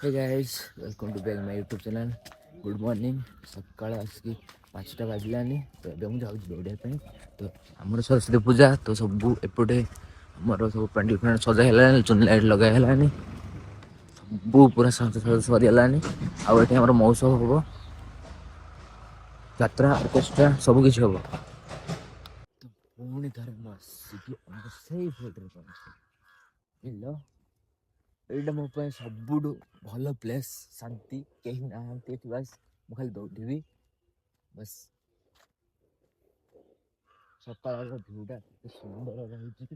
Hey guys, welcome to back my YouTube channel. Good morning. ସକାଳ ଆସିକି 5ଟା ବାଜିଲାନି ତ ଏବେ ମୁଁ ଯାଉଛି ଦୌଡ଼ିବା ପାଇଁ। ତ ଆମର ସରସ୍ୱତୀ ପୂଜା ତ ସବୁ ଏପଟେ ଆମର ସବୁ ପ୍ୟାଣ୍ଡେଲ ଫ୍ୟାଣ୍ଡେଲ ସଜା ହେଲାନି, ଚୁନି ଲାଇଟ୍ ଲଗା ହେଲାନି, ସବୁ ପୁରା ସରିଗଲାନି। ଆଉ ଏଠି ଆମର ମହୋତ୍ସବ ହବ, ଯାତ୍ରା ଅର୍କେଷ୍ଟ୍ରା ସବୁ କିଛି ହବ। ତ ପୁଣି ଥରେ ମୁଁ ଆସିକି ଆମର ସେଇ ଫ୍ଲୋଟରେ ପହଞ୍ଚିଲି। ଏଇଟା ମୋ ପାଇଁ ସବୁଠୁ ଭଲ ପ୍ଲେସ୍, ଶାନ୍ତି, କେହି ନାହାନ୍ତି ଏଠି, ବାସ୍ ମୁଁ ଖାଲି ଦୌଡ଼ିବି ବାସ୍। ସକାଳର ଭିଉଟା ଏତେ ସୁନ୍ଦର ରହିଛି